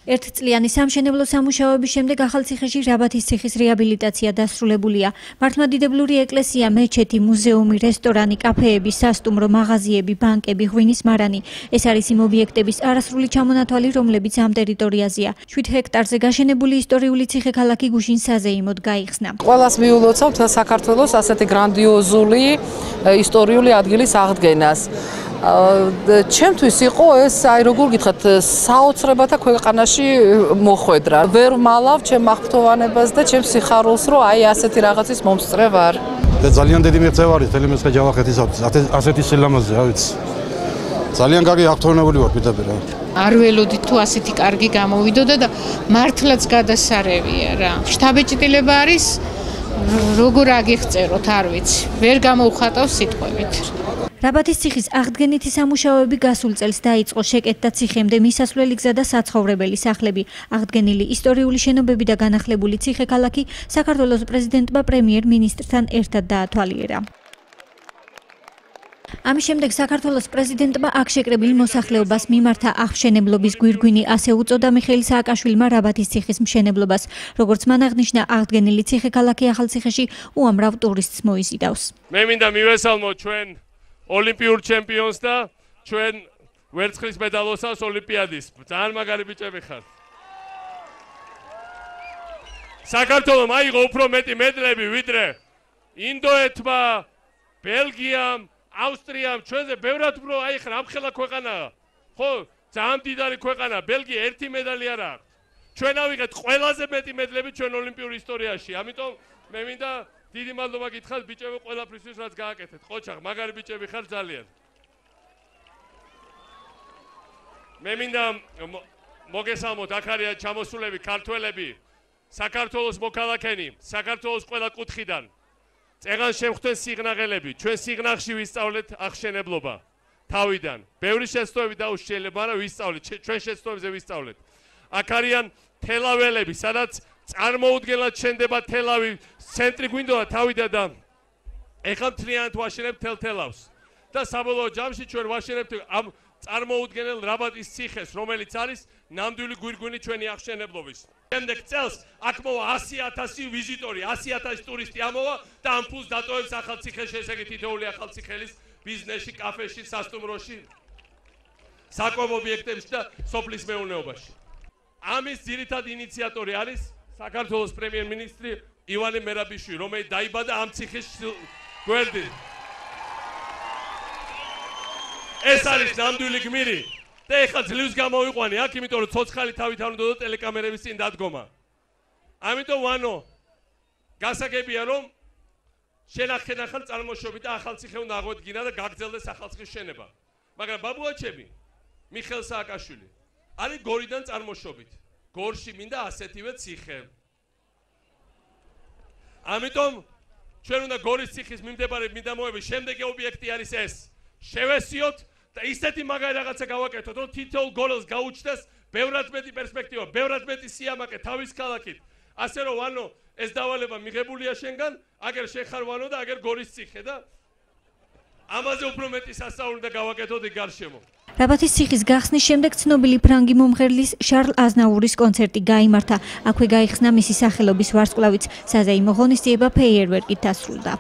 ერთწლიანი სამშენებლო სამუშაოების შემდეგ ახალციხეში რაბათის ციხის რეაბილიტაცია დასრულებულია. მართლმადიდებლური ეკლესია, მეჩეთი, მუზეუმი, რესტორანი, კაფეები, სასტუმრო, მაღაზიები, ბანკები, ღვინის მარანი. ეს არის იმ ობიექტების არასრული ჩამონათვალი, რომლებიც ამ ტერიტორიაზეა. 7 ჰექტარზე გაშენებული ისტორიული ციხე-ქალაქი გუშინ საზეიმოდ გაიხსნა. ყველას მიულოცავთ საქართველოს ასეთი გრანდიოზული ისტორიული ადგილის აღდგენას. ჩემთვის იყო ეს, როგორ გითხრათ, საოცრებათა ქვეყანაში მოხვედრა. ვერ ვალავ ჩემ აღფრთოვანებას და ჩემ სიხარულს, რომ ასეთი რაღაცის მომსწრე ვარ. ძალიან დიდი მიღწევა არის თელიმესხე ჯავახეთისათვის, ასეთი სილამაზე, რა ვიცი. ძალიან კარგი აღფრთოვანებული ვარ პირდაპირ. არ ველოდით თუ ასეთი კარგი გამოვიდოდა და მართლაც გადასარევია რა. შთაბეჭდილება არის როგორ აგიღწეროთ, არ ვიცი. ვერ გამოვხატავს სიტყვებით. რაბათის ციხის აღდგენითი სამუშაოები გასულ წელს დაიწყო. შეკეთდა ციხემდე მისასვლელი გზა და საცხოვრებელი სახლები. აღდგენილი ისტორიული შენობები და განახლებული ციხე-ქალაქი საქართველოს პრეზიდენტმა პრემიერ-მინისტრთან ერთად დაათვალიერა. ამის შემდეგ საქართველოს პრეზიდენტმა აქ შეკრებილ მოსახლეობას მიმართა აღმშენებლობის გვირგვინი, ასე უწოდა მიხეილ სააკაშვილმა რაბათის ციხის მშენებლობას. როგორც მან აღნიშნა, აღდგენილი ციხე-ქალაქი ახალციხეში უამრავ ტურისტს მოიზიდავს. მე მინდა მივესალმოთ ჩვენ ოლიმპიურ ჩემპიონს და ჩვენ ვერცხლის მედალოსავს ოლიმპიადის. ძალიან მაგარი ბიჭები ხართ. საქართველოს აიღო უფრო მეტი მედლები ვიდრე ინდოეთმა, ბელგიამ, ავსტრიამ, ჩვენზე ბევრად უფრო რამხელა ქვეყანაა. ხო, ძალიან მდიდარი ქვეყანაა. ბელგია ერთი მედალი არ აქვს. ჩვენ ავიღეთ ყველაზე მეტი მედლები ჩვენ ოლიმპიურ ისტორიაში. ამიტომ მე მინდა დიდი მადლობა გითხრათ ბიჭები ყველაფრისთვის, რაც გააკეთეთ. ყოჩაღ, მაგარი ბიჭები ხარ ძალიან. მე მინდა მოგესალმოთ, აქ არის ჩამოსულები ქართველები, საქართველოს მოქალაქენი, საქართველოს ყველა კუთხიდან. წეღან შემხვდნენ სიღნაღელები, ჩვენ სიღნაღში ვისწავლეთ აღშენებლობა თავიდან. ბევრი შეცდომები დაუშლება, მაგრამ ვისწავლეთ, ჩვენ შეცდომებზე ვისწავლეთ. აქ არიან თელაველები, სადაც წარმოუდგენლად შენდება თელავი, ცენტრი გვინდოდა თავიდან და ეხლა მთლიანად ვაშენებთ თელავს. და საბოლოო ჯამში ჩვენ ვაშენებთ ამ წარმოუდგენელ რაბათის ციხეს, რომელიც არის ნამდვილი გვირგვინი ჩვენი აღშენებლობის. შემდეგ წელს აქ მოვა 100,000 ვიზიტორი, 100,000 ტურისტი ამოვა და ამ ფულს დატოვებს ახალციხეში, ესე იგი თითოეული ახალციხელის ბიზნესში, კაფეში, სასტუმროში, საკვებ ობიექტებში და სოფლის მეურნეობაში. ამის ძირითადი ინიციატორი არის საქართველოს პრემიერ-მინისტრი ივანე მერაბიშვილი, რომელიც დაიბადა ამ ციხის გვერდით. ეს არის ნამდვილი გმირი და ეხლა ძლივს გამოვიყვანი აქ, იმიტომ რომ ცოცხალი თავით არ უნდა და ტელეკამერების წინ დადგომა. ამიტომ ვანო, გასაგებია რომ შენახენ წარმოშობით და ახალციხე უნდა აღვედგინა და გაგრძელდეს ახალციხის შენება. მაგრამ ბაბუაჩები, მიხეილ სააკაშვილი არის გორიდან წარმოშობით. გორში მინდა ასეთივე ციხე. ამიტომ ჩვენ უნდა გორის ციხის მიმდებარე მიდამოების შემდეგი ობიექტი არის ეს. შევესიოთ და ისეთი მაგარი რაღაცა გავაკეთოთ, რომ თითოეულ გორელს გაუჩნდეს ბევრად მეტი პერსპექტივა, ბევრად მეტი სიამაყე თავის ქალაქით. ასე რომ ვანო, ეს დავალება მიღებულია შენგან, აგერ შეხარ ვანო და აგერ გორის ციხე და ამაზე უფრო მეტი სასწაული უნდა გავაკეთოთ იქ გარშემო. რაბათის ციხის გახსნის შემდეგ ცნობილი ფრანგი მომღერლის შარლ აზნაურის კონცერტი გაიმართა. აქვე გაიხსნა მისი სახელობის ვარსკვლავიც. საზეიმო ღონისძიება ფეიერვერკით დასრულდა.